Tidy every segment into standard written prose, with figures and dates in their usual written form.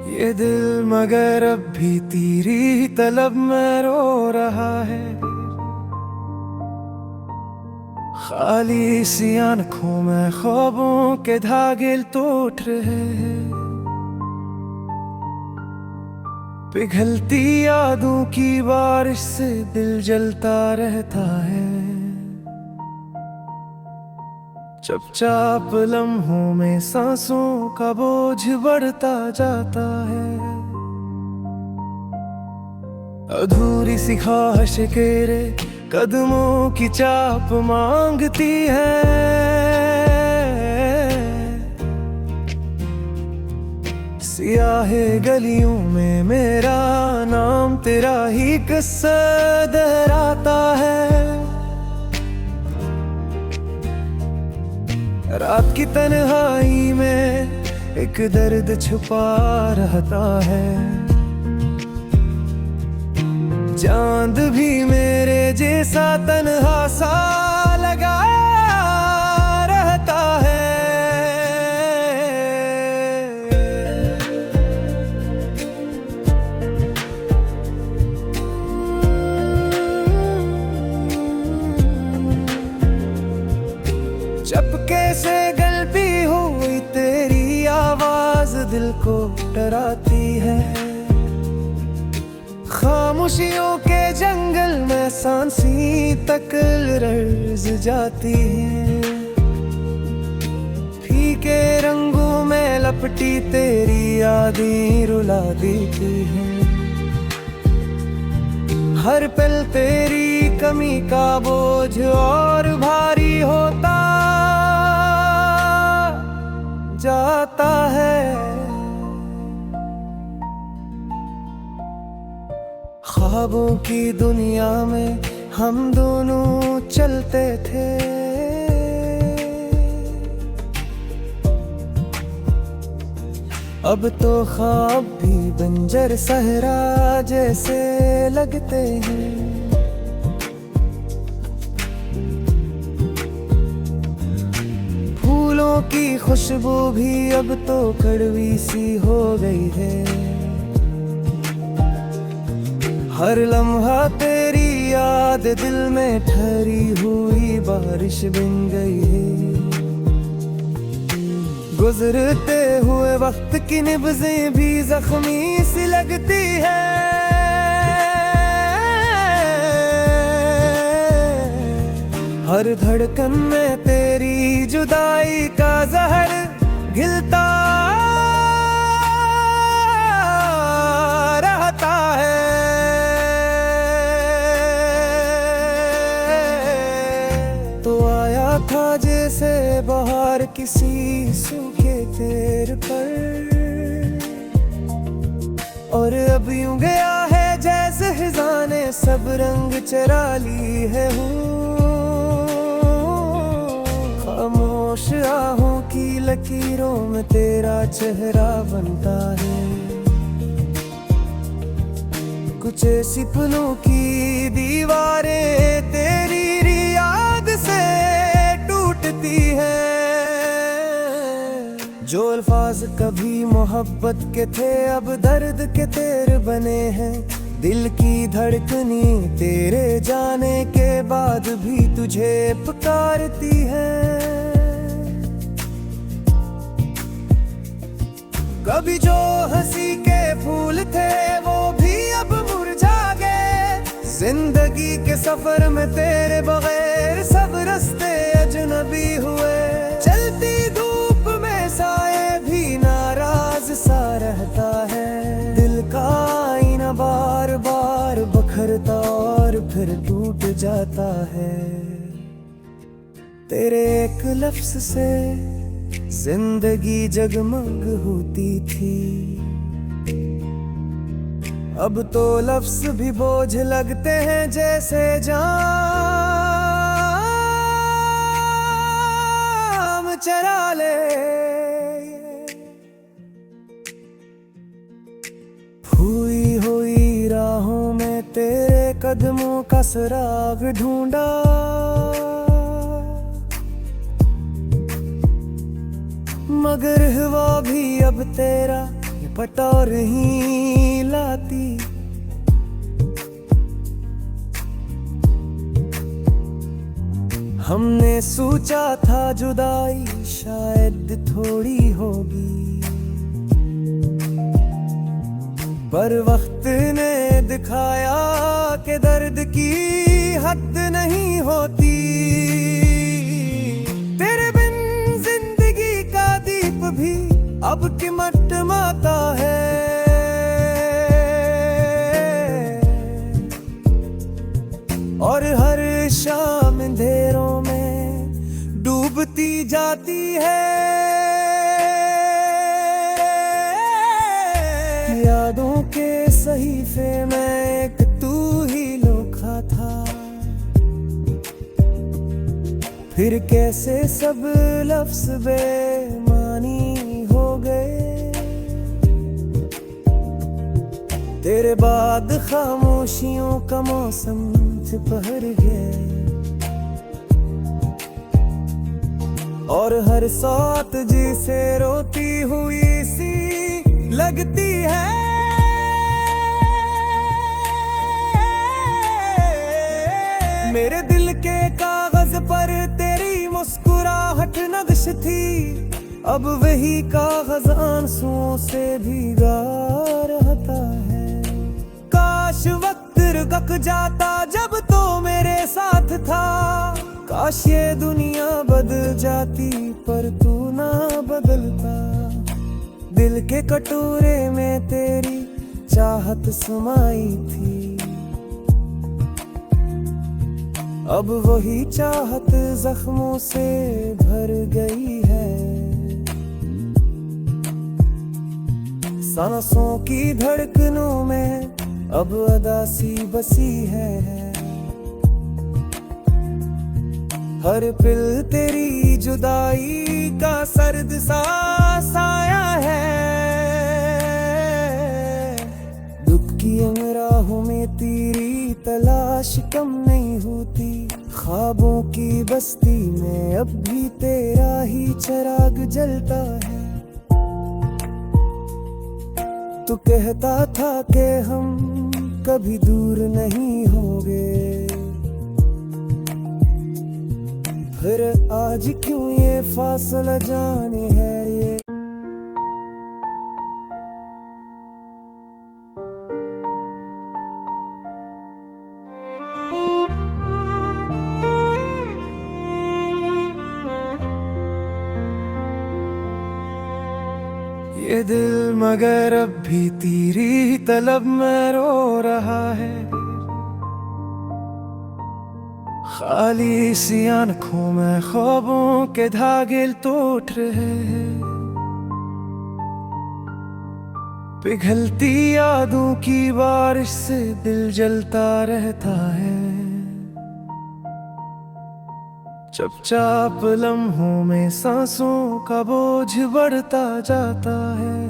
ये दिल मगर अब भी तेरी तलब में रो रहा है। खाली सी आँखों में ख्वाबों के धागे टूट रहे हैं। पिघलती यादों की बारिश से दिल जलता रहता है। चुपचाप लम्हों में सांसों का बोझ बढ़ता जाता है। अधूरी सी ख्वाहिश तेरे कदमों की चाप मांगती है। सियाहे गलियों में मेरा नाम तेरा ही किस्सा दोहराता है। रात की तन्हाई में एक दर्द छुपा रहता है। चांद भी मेरे जैसा तन्हा सा लगा रहता है। चपके से गलती हुई तेरी आवाज दिल को डराती है। खामोशियों के जंगल में सांसी तक लर्ज जाती है। फीके रंगों में लपटी तेरी यादें रुला देती है। हर पल तेरी कमी का बोझ और भारी होता जाता है। ख्वाबों की दुनिया में हम दोनों चलते थे। अब तो ख्वाब भी बंजर सहरा जैसे लगते हैं। फूलों की खुशबू भी अब तो कड़वी सी हो गई है। हर लम्हा तेरी याद दिल में ठहरी हुई बारिश बन गई है। गुजरते हुए वक्त की निब्ज़ें भी जख्मी सी लगती है। हर धड़कन में तेरी जुदाई का जहर घिलता रहता है। तो आया था जैसे बाहर किसी सूखे पेड़ पर, और अब यूं गया है जैसे खिज़ां ने सब रंग चरा ली है। खामोश आहों की लकीरों में तेरा चेहरा बनता है। कुछ ऐसी पलों की दीवारें तेरी याद से टूटती है। जो अल्फाज कभी मोहब्बत के थे अब दर्द के तेर बने हैं। दिल की धड़कनी तेरे जाने के बाद भी तुझे पुकारती है। कभी जो हंसी के फूल थे वो भी अब मुरझा गए। जिंदगी के सफर में तेरे बगैर सब रास्ते अजनबी हुए। चलती धूप में साए भी नाराज सा रहता है। दिल का आईना बार बार बखरता और फिर टूट जाता है। तेरे एक लफ्ज से जिंदगी जगमग होती थी। अब तो लफ्ज भी बोझ लगते हैं जैसे जाम चरा ले। हुई हुई राहों में तेरे कदमों का सुराग ढूंढा। मगर हुआ भी अब तेरा पटौर ही लाती। हमने सोचा था जुदाई शायद थोड़ी होगी, पर वक्त ने दिखाया कि दर्द की हद नहीं होती। तेरे बिन जिंदगी का दीप भी अब टिमटिमाता है, और हर शाम अंधेरों में डूबती जाती है। यादों के सहीफे में एक तू ही लिखा था, फिर कैसे सब लफ्ज बेमानी हो गए। तेरे बाद खामोशियों का मौसम सिपहर गया, और हर साथ जिसे रोती हुई सी लगती है। मेरे दिल के कागज पर तेरी मुस्कुराहट नक्श थी, अब वही कागज आंसुओं से भीगा रहता है। काश वक्त रुक जाता जब तो मेरे साथ था, काश ये दुनिया बदल जाती पर तू ना बदलता। दिल के कटोरे में तेरी चाहत समाई थी, अब वही चाहत जख्मों से भर गई है। सांसों की धड़कनों में अब अदासी बसी है, हर पल तेरी जुदाई का सर्द सा साया है। दुख की राहों में तेरी तलाश कम नहीं होती, ख्वाबों की बस्ती में अब भी तेरा ही चिराग जलता है। तू कहता था कि हम कभी दूर नहीं होंगे, फिर आज क्यों ये फासला जाने है ये। ये दिल मगर अब भी तेरी तलब में रो रहा है, खाली सी आँखों में ख्वाबों के धागे टूट रहे हैं। पिघलती यादों की बारिश से दिल जलता रहता है, चुपचाप लम्हों में सांसों का बोझ बढ़ता जाता है।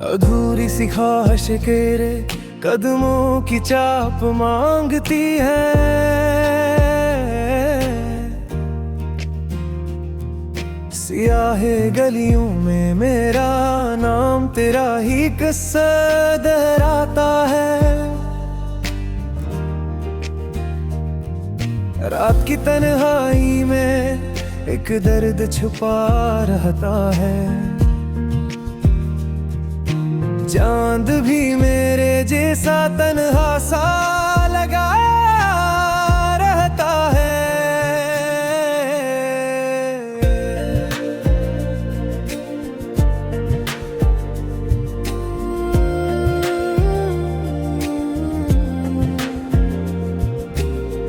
अधूरी सी ख्वाहिश तेरे कदमों की चाप मांगती है, सियाहे गलियों में मेरा नाम तेरा ही किस्सा दोहराता है। रात की तन्हाई में एक दर्द छुपा रहता है, चांद भी मेरे जैसा तन्हा सा लगा रहता है।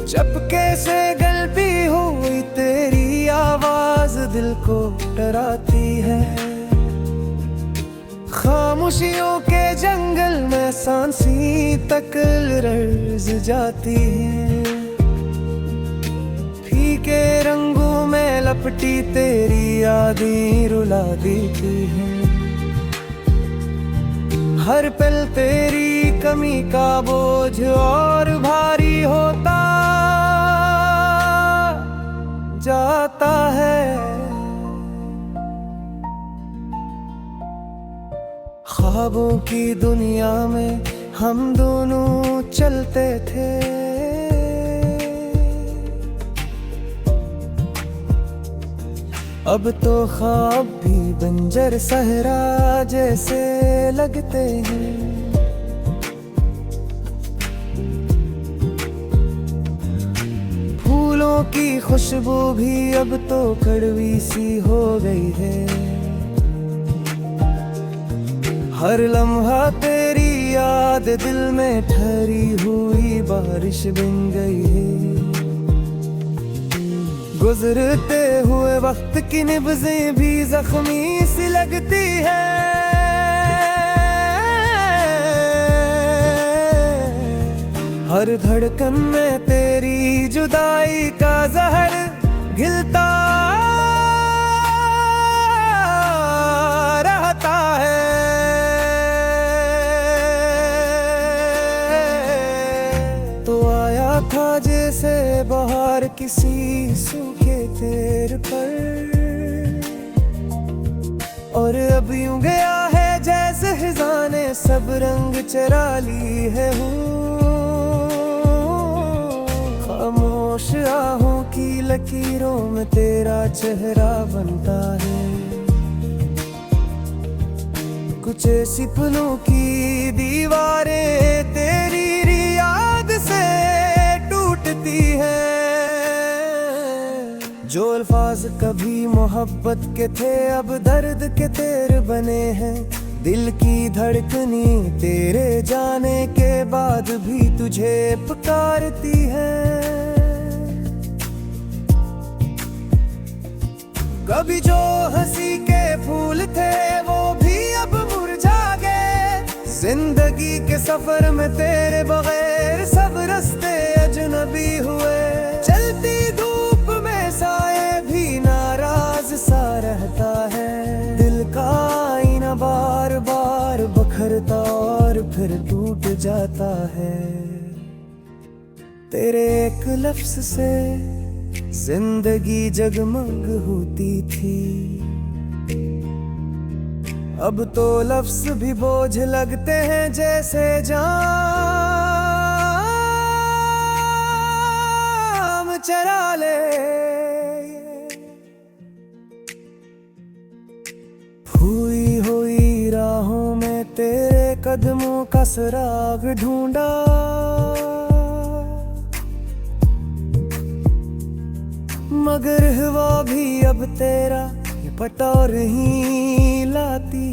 चपके से गलती हुई तेरी आवाज दिल को डराती है, खामोशियों के जंगल में सांसी तक लर्ज जाती है। फीके रंगों में लपटी तेरी यादें रुला देती है, हर पल तेरी कमी का बोझ और भारी होता जाता है। ख्वाबों की दुनिया में हम दोनों चलते थे, अब तो ख्वाब भी बंजर सहरा जैसे लगते हैं। फूलों की खुशबू भी अब तो कड़वी सी हो गई है, हर लम्हा तेरी याद दिल में ठहरी हुई बारिश बन गई है। गुजरते हुए वक्त की निब्ज़ें भी जख्मी सी लगती है, हर धड़कन में तेरी जुदाई का जहर घिलता रहता है। तो आया था जैसे बाहर किसी सूखे पेड़ पर, और अब यूं गया है जैसे खिज़ां ने सब रंग चरा ली है। खामोश आहों की लकीरों में तेरा चेहरा बनता है, कुछ ऐसी पलों की दीवारें तेरी याद से टूटती है। जो अल्फाज कभी मोहब्बत के थे अब दर्द के तेर बने हैं, दिल की धड़कनी तेरे जाने के बाद भी तुझे पुकारती है। कभी जो हंसी के फूल थे वो भी अब मुरझा गए, जिंदगी के सफर में तेरे बगैर सब रास्ते अजनबी हुए। चलती धूप में साए भी नाराज सा रहता है, दिल का आईना बार बार बखरता और फिर टूट जाता है। तेरे एक लफ्ज से जिंदगी जगमग होती थी, अब तो लफ्ज भी बोझ लगते हैं जैसे जाम चरा ले। हुई हुई राहों में तेरे कदमों का सुराग ढूंढा, मगर हवा भी अब तेरा ये पता नहीं लाती।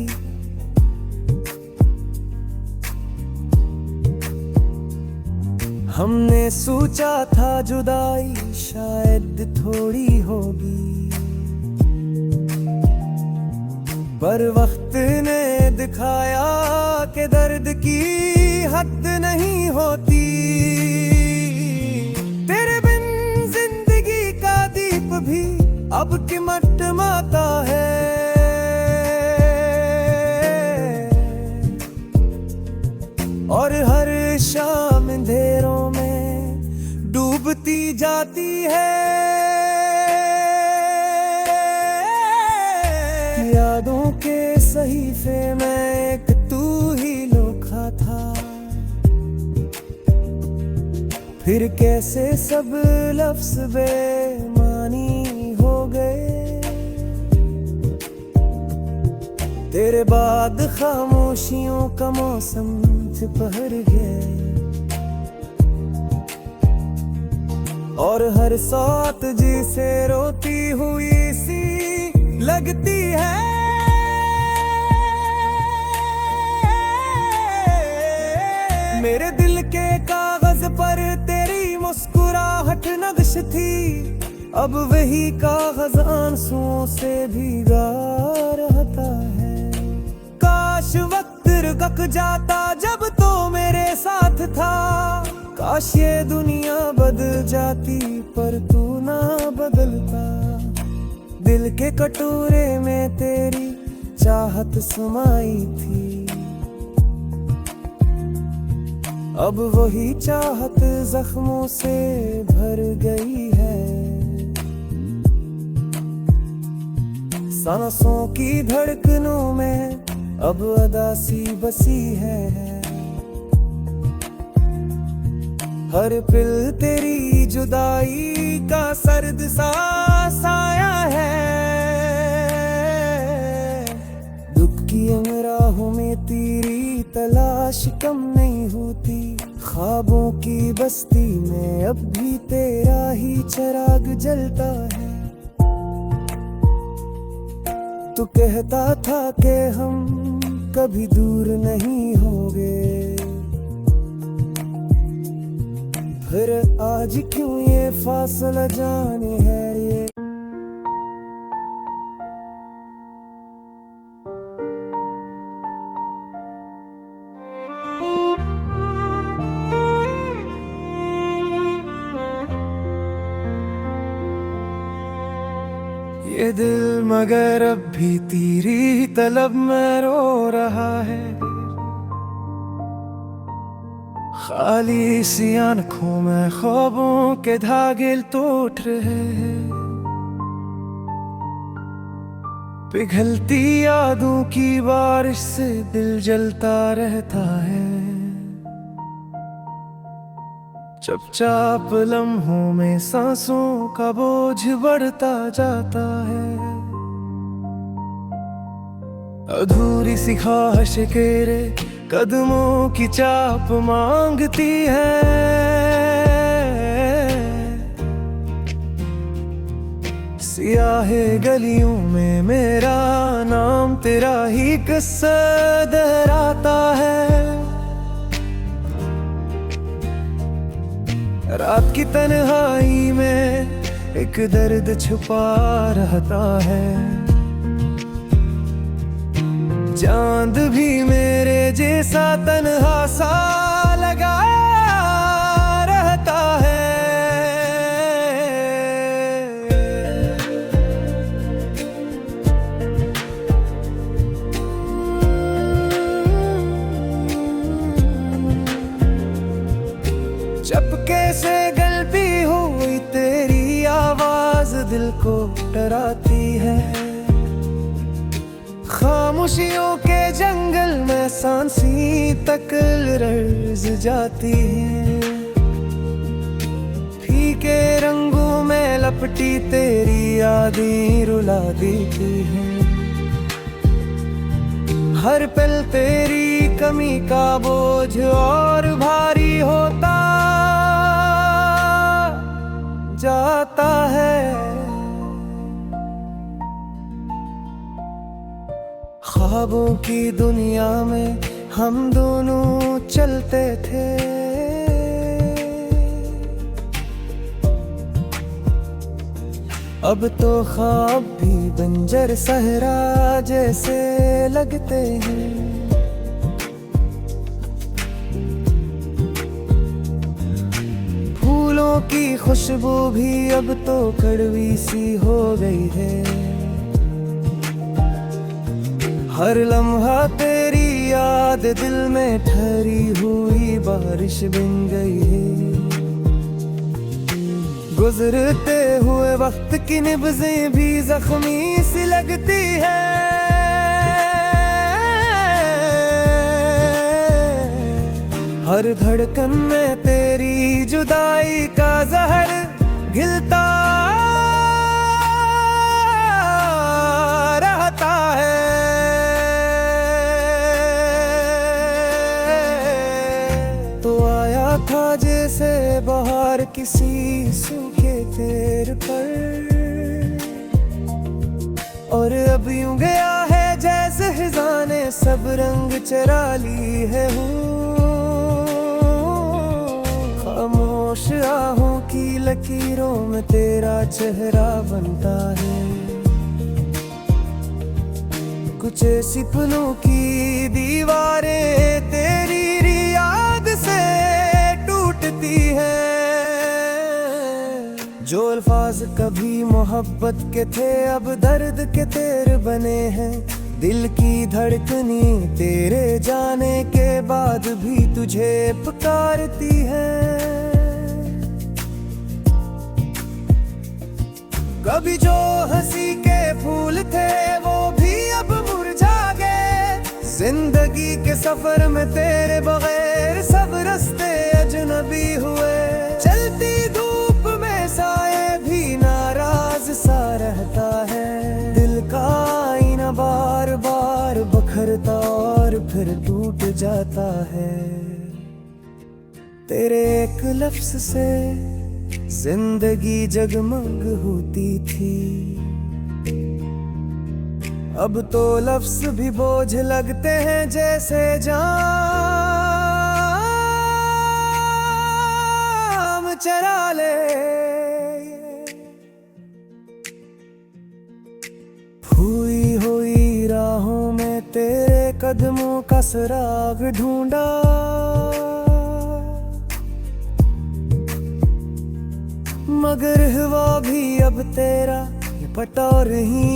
हमने सोचा था जुदाई शायद थोड़ी होगी, पर वक्त ने दिखाया कि दर्द की हद नहीं होती। तेरे बिन जिंदगी का दीप भी अब टिमटिमाता है, और हर शाम अंधेरों में डूबती जाती है। यादों के सहीफे में एक तू ही लिखा था, फिर कैसे सब लफ्ज बेमानी हो गए। तेरे बाद खामोशियों का मौसम सिपहर गया, और हर साथ जिसे रोती हुई सी लगती है। मेरे दिल के कागज पर तेरी मुस्कुराहट नक्श थी, अब वही कागज आंसुओं से भीगा रहता है। काश वक्त रुक जाता जब तो मेरे साथ था, काश ये दुनिया बदल जाती पर तू ना बदलता। दिल के कटोरे में तेरी चाहत समाई थी, अब वही चाहत जख्मों से भर गई है। सांसों की धड़कनों में अब अदासी बसी है। हर पिल तेरी जुदाई का सर्द सा साया है। दुख की राहों में तेरी तलाश कम नहीं होती। ख्वाबों की बस्ती में अब भी तेरा ही चिराग जलता है। तू कहता था कि हम कभी दूर नहीं होंगे, फिर आज क्यों ये फासला जाने है ये। ये दिल मगर अब भी तेरी तलब में रो रहा है। खाली सी आँखों में ख्वाबों के धागे टूट रहे हैं। पिघलती यादों की बारिश से दिल जलता रहता है। चुपचाप लम्हों में सांसों का बोझ बढ़ता जाता है। अधूरी सी ख्वाहिश तेरे कदमों की चाप मांगती है। सियाहे गलियों में मेरा नाम तेरा ही किस्सा दोहराता है। रात की तन्हाई में एक दर्द छुपा रहता है। चांद भी मेरे जैसा तन्हा सा लगा रहता है। चपके से गलती हुई तेरी आवाज दिल को डराती है। खामोशियों के जंगल में सांसी तक लर्ज जाती है। फीके रंगों में लपटी तेरी यादें रुला देती है। हर पल तेरी कमी का बोझ और भारी होता जाता है। ख्वाबों की दुनिया में हम दोनों चलते थे। अब तो ख्वाब भी बंजर सहरा जैसे लगते हैं। फूलों की खुशबू भी अब तो कड़वी सी हो गई है। हर लम्हा तेरी याद दिल में ठहरी हुई बारिश बन गई है। गुजरते हुए वक्त की निब्ज़ें भी जख्मी सी लगती है। हर धड़कन में तेरी जुदाई का जहर घिलता रहता है। था जैसे बाहर किसी सूखे पेड़ पर, और अब यूं गया है जैसे खिज़ां ने सब रंग चरा ली है। खामोश आहों की लकीरों में तेरा चेहरा बनता है। कुछ ऐसी पलों की दीवारें तेरी याद से टूटती है। जो अल्फाज कभी मोहब्बत के थे अब दर्द के तेर बने हैं। दिल की धड़कनी तेरे जाने के बाद भी तुझे पुकारती है। कभी जो हंसी के फूल थे वो भी अब मुरझा गए। जिंदगी के सफर में तेरे बगैर सब रास्ते अजनबी हुए। चलती धूप में साए भी नाराज सा रहता है, दिल का आईना बार बार बखरता और फिर टूट जाता है। तेरे एक लफ्ज से जिंदगी जगमग होती थी, अब तो लफ्ज भी बोझ लगते हैं जैसे जाम चरा ले। हुई हुई राहों में तेरे कदमों का सुराग ढूंढा, मगर हवा भी अब तेरा ये पटौर ही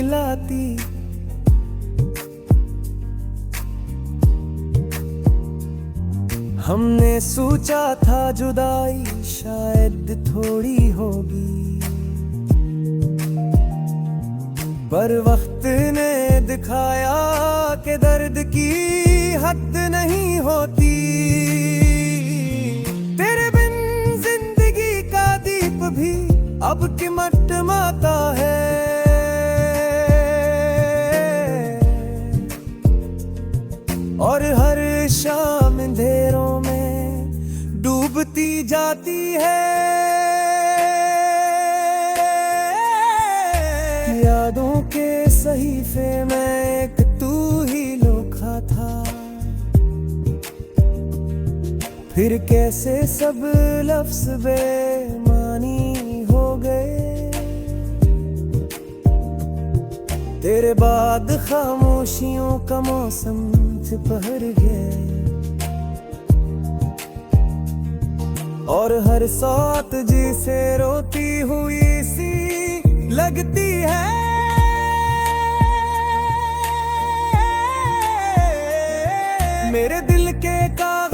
लाती। हमने सोचा था जुदाई शायद थोड़ी होगी, पर वक्त ने दिखाया कि दर्द की हद नहीं होती। तेरे बिन जिंदगी का दीप भी अब टिमटिमाता है, और हर शाम अंधेरों में डूबती जाती है। यादों के सहीफे में एक तू ही लिखा था, फिर कैसे सब लफ्ज बेमानी हो गए। तेरे बाद खामोशियों का मौसम सिपहर गया, और हर साथ जिसे रोती हुई सी लगती है। मेरे दिल के कागज